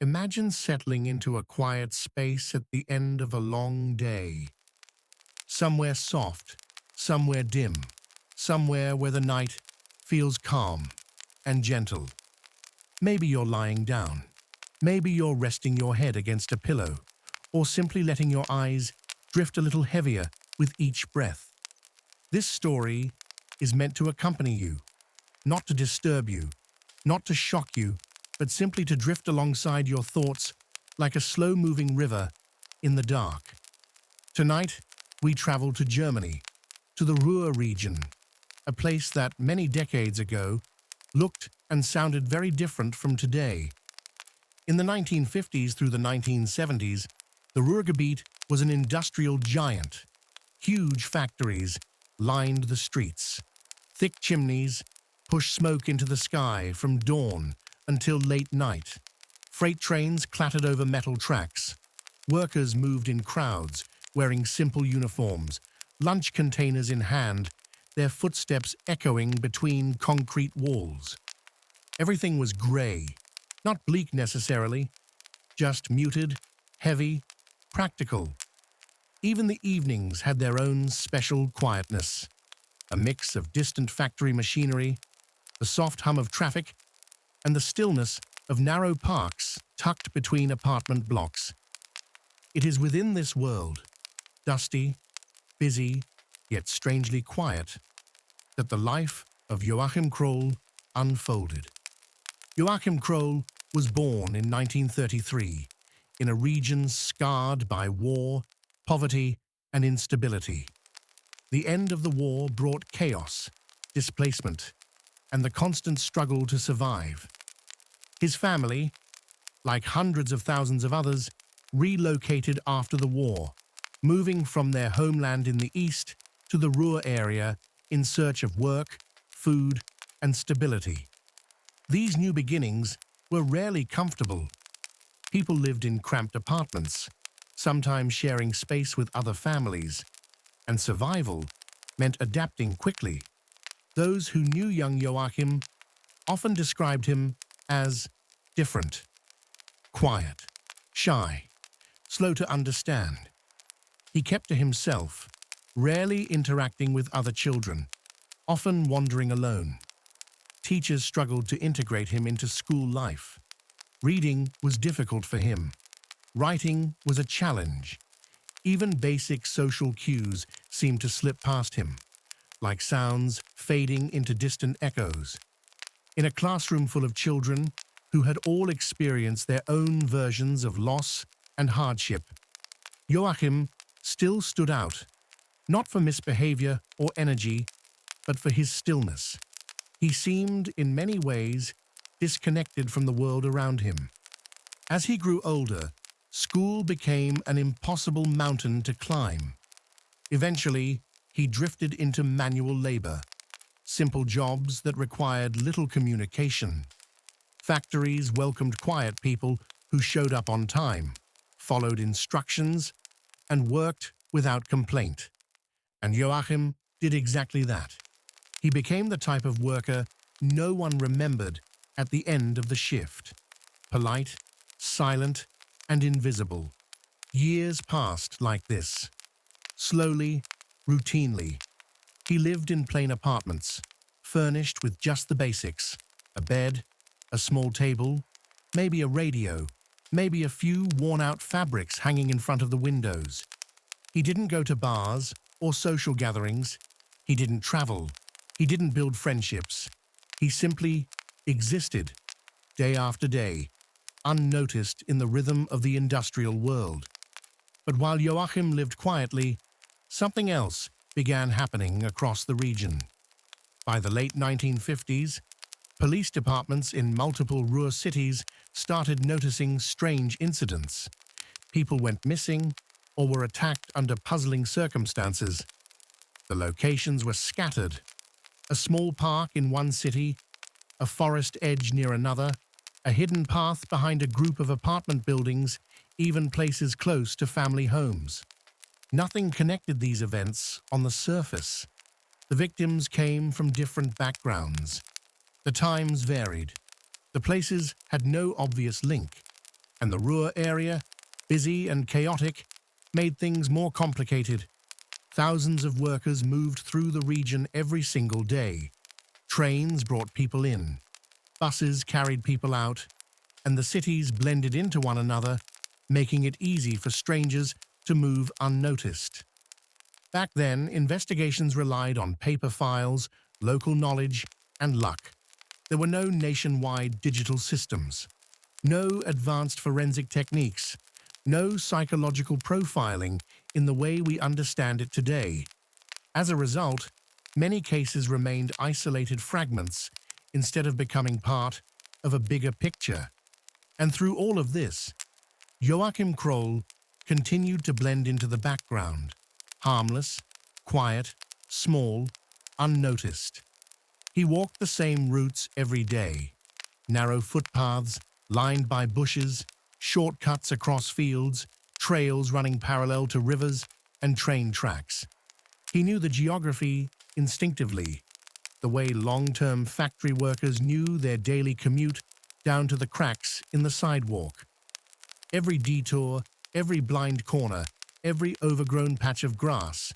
Imagine settling into a quiet space at the end of a long day. Somewhere soft, somewhere dim, somewhere where the night feels calm and gentle. Maybe you're lying down. Maybe you're resting your head against a pillow, or simply letting your eyes drift a little heavier with each breath. This story is meant to accompany you, not to disturb you, not to shock you, but simply to drift alongside your thoughts like a slow-moving river in the dark. Tonight, we travel to Germany, to the Ruhr region, a place that many decades ago looked and sounded very different from today. In the 1950s through the 1970s, the Ruhrgebiet was an industrial giant. Huge factories lined the streets. Thick chimneys pushed smoke into the sky from dawn until late night. Freight trains clattered over metal tracks. Workers moved in crowds, wearing simple uniforms, lunch containers in hand, their footsteps echoing between concrete walls. Everything was grey, not bleak necessarily, just muted, heavy, practical. Even the evenings had their own special quietness, a mix of distant factory machinery, the soft hum of traffic, and the stillness of narrow parks tucked between apartment blocks. It is within this world, dusty, busy, yet strangely quiet, that the life of Joachim Kroll unfolded. Joachim Kroll was born in 1933 in a region scarred by war, poverty, and instability. The end of the war brought chaos, displacement, and the constant struggle to survive. His family, like hundreds of thousands of others, relocated after the war, moving from their homeland in the east to the Ruhr area in search of work, food, and stability. These new beginnings were rarely comfortable. People lived in cramped apartments, sometimes sharing space with other families, and survival meant adapting quickly. Those who knew young Joachim often described him as different, quiet, shy, slow to understand. He kept to himself, rarely interacting with other children, often wandering alone. Teachers struggled to integrate him into school life. Reading was difficult for him. Writing was a challenge. Even basic social cues seemed to slip past him, like sounds fading into distant echoes. In a classroom full of children who had all experienced their own versions of loss and hardship, Joachim still stood out, not for misbehavior or energy, but for his stillness. He seemed, in many ways, disconnected from the world around him. As he grew older, school became an impossible mountain to climb. Eventually, he drifted into manual labor, simple jobs that required little communication. Factories welcomed quiet people who showed up on time, followed instructions, and worked without complaint. And Joachim did exactly that. He became the type of worker no one remembered at the end of the shift. Polite, silent, and invisible. Years passed like this. Slowly, routinely. He lived in plain apartments, furnished with just the basics: a bed, a small table, maybe a radio, maybe a few worn-out fabrics hanging in front of the windows. He didn't go to bars or social gatherings. He didn't travel. He didn't build friendships. He simply existed, day after day, unnoticed in the rhythm of the industrial world. But while Joachim lived quietly, something else began happening across the region. By the late 1950s, police departments in multiple Ruhr cities started noticing strange incidents. People went missing or were attacked under puzzling circumstances. The locations were scattered. A small park in one city, a forest edge near another, a hidden path behind a group of apartment buildings, even places close to family homes. Nothing connected these events on the surface. The victims came from different backgrounds. The times varied. The places had no obvious link. And the Ruhr area, busy and chaotic, made things more complicated. Thousands of workers moved through the region every single day. Trains brought people in, buses carried people out, and the cities blended into one another, making it easy for strangers to move unnoticed. Back then, investigations relied on paper files, local knowledge, and luck. There were no nationwide digital systems, no advanced forensic techniques, no psychological profiling in the way we understand it today. As a result, many cases remained isolated fragments instead of becoming part of a bigger picture. And through all of this, Joachim Kroll continued to blend into the background, harmless, quiet, small, unnoticed. He walked the same routes every day, narrow footpaths lined by bushes, shortcuts across fields, trails running parallel to rivers and train tracks. He knew the geography instinctively, the way long-term factory workers knew their daily commute down to the cracks in the sidewalk. Every detour, every blind corner, every overgrown patch of grass,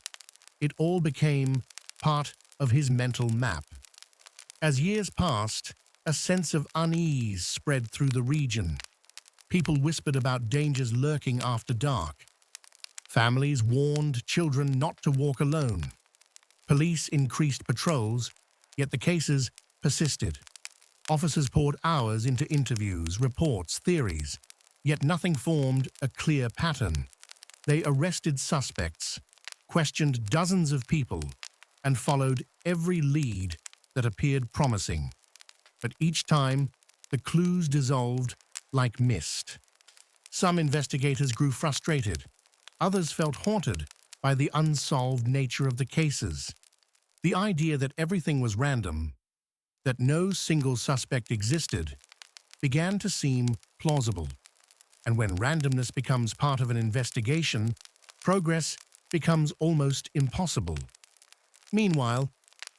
it all became part of his mental map. As years passed, a sense of unease spread through the region. People whispered about dangers lurking after dark. Families warned children not to walk alone. Police increased patrols, yet the cases persisted. Officers poured hours into interviews, reports, theories, yet nothing formed a clear pattern. They arrested suspects, questioned dozens of people, and followed every lead that appeared promising. But each time, the clues dissolved like mist. Some investigators grew frustrated. Others felt haunted by the unsolved nature of the cases. The idea that everything was random, that no single suspect existed, began to seem plausible. And when randomness becomes part of an investigation, progress becomes almost impossible. Meanwhile,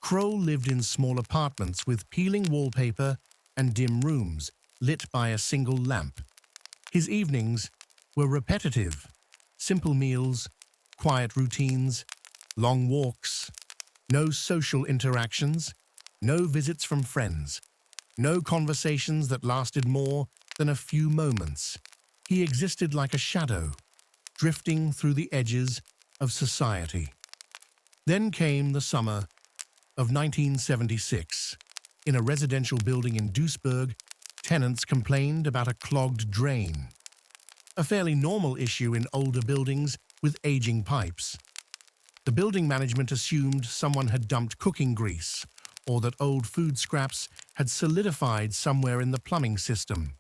Kroll lived in small apartments with peeling wallpaper and dim rooms lit by a single lamp. His evenings were repetitive, simple meals, quiet routines, long walks, no social interactions, no visits from friends, no conversations that lasted more than a few moments. He existed like a shadow, drifting through the edges of society. Then came the summer of 1976. In a residential building in Duisburg, tenants complained about a clogged drain, a fairly normal issue in older buildings with aging pipes. The building management assumed someone had dumped cooking grease or that old food scraps had solidified somewhere in the plumbing system.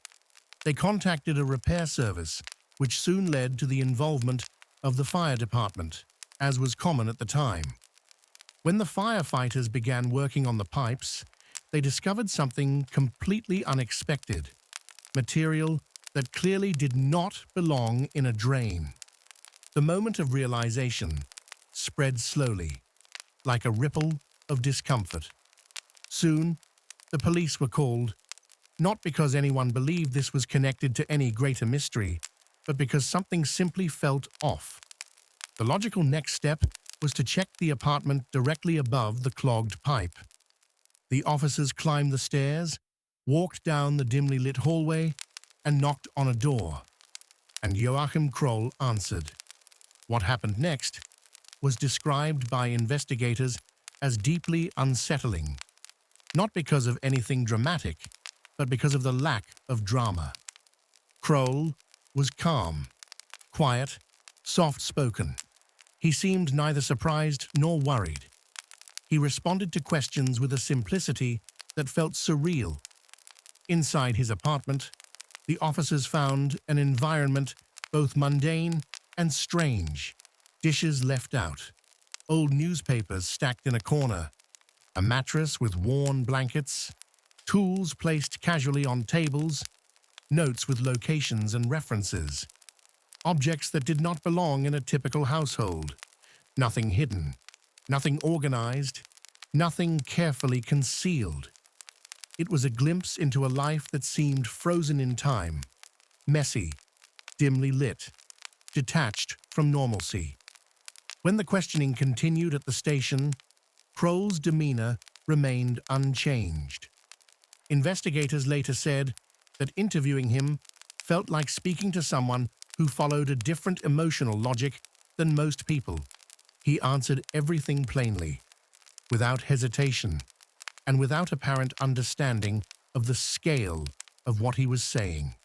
They contacted a repair service, which soon led to the involvement of the fire department, as was common at the time. When the firefighters began working on the pipes, they discovered something completely unexpected, material that clearly did not belong in a drain. The moment of realization spread slowly, like a ripple of discomfort. Soon, the police were called, not because anyone believed this was connected to any greater mystery, but because something simply felt off. The logical next step was to check the apartment directly above the clogged pipe. The officers climbed the stairs, walked down the dimly lit hallway, and knocked on a door. And Joachim Kroll answered. What happened next was described by investigators as deeply unsettling, not because of anything dramatic, but because of the lack of drama. Kroll was calm, quiet, soft-spoken. He seemed neither surprised nor worried. He responded to questions with a simplicity that felt surreal. Inside his apartment, the officers found an environment both mundane and strange. Dishes left out, old newspapers stacked in a corner, a mattress with worn blankets, tools placed casually on tables, notes with locations and references, objects that did not belong in a typical household, nothing hidden, nothing organized, nothing carefully concealed. It was a glimpse into a life that seemed frozen in time, messy, dimly lit, detached from normalcy. When the questioning continued at the station, Kroll's demeanor remained unchanged. Investigators later said that interviewing him felt like speaking to someone who followed a different emotional logic than most people. He answered everything plainly, without hesitation, and without apparent understanding of the scale of what he was saying.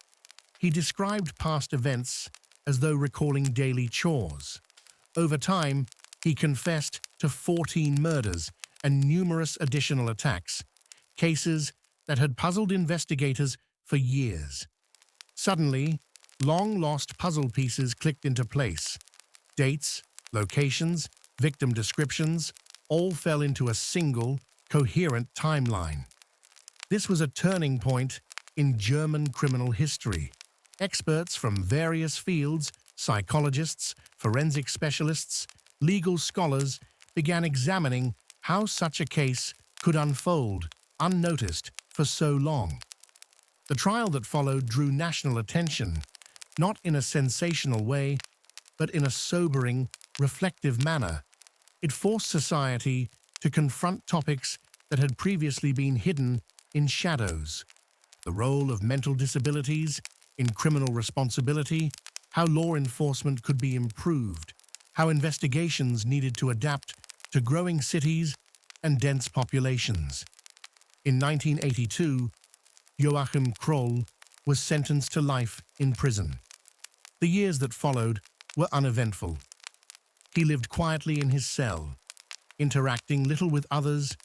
He described past events as though recalling daily chores. Over time, he confessed to 14 murders and numerous additional attacks, cases that had puzzled investigators for years. Suddenly, long-lost puzzle pieces clicked into place. Dates, locations, victim descriptions, all fell into a single, coherent timeline. This was a turning point in German criminal history. Experts from various fields, psychologists, forensic specialists, legal scholars, began examining how such a case could unfold, unnoticed, for so long. The trial that followed drew national attention, not in a sensational way, but in a sobering, reflective manner. It forced society to confront topics that had previously been hidden in shadows: the role of mental disabilities in criminal responsibility, how law enforcement could be improved, how investigations needed to adapt to growing cities and dense populations. In 1982, Joachim Kroll was sentenced to life in prison. The years that followed were uneventful. He lived quietly in his cell, interacting little with others,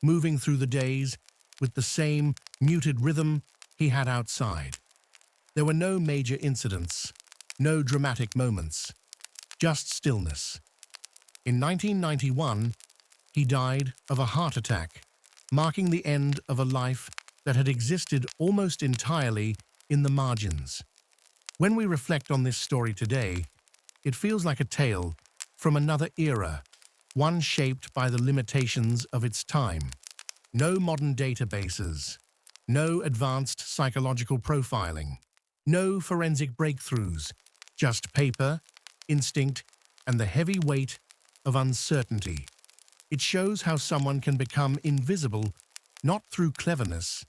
moving through the days with the same muted rhythm he had outside. There were no major incidents, no dramatic moments, just stillness. In 1991, he died of a heart attack, marking the end of a life that had existed almost entirely in the margins. When we reflect on this story today, it feels like a tale from another era, one shaped by the limitations of its time. No modern databases, no advanced psychological profiling, no forensic breakthroughs, just paper, instinct, and the heavy weight of uncertainty. It shows how someone can become invisible not through cleverness,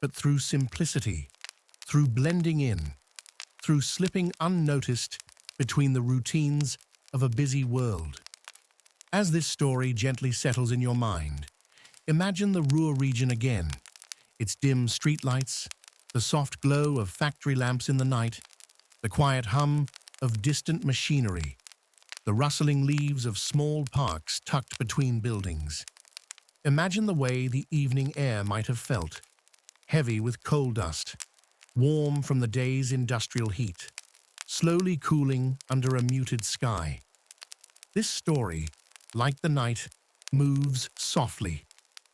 but through simplicity, through blending in, through slipping unnoticed between the routines of a busy world. As this story gently settles in your mind, imagine the Ruhr region again, its dim streetlights, the soft glow of factory lamps in the night, the quiet hum of distant machinery, the rustling leaves of small parks tucked between buildings. Imagine the way the evening air might have felt, heavy with coal dust, warm from the day's industrial heat, slowly cooling under a muted sky. This story, like the night, moves softly.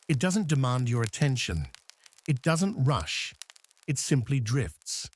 It doesn't demand your attention. It doesn't rush. It simply drifts.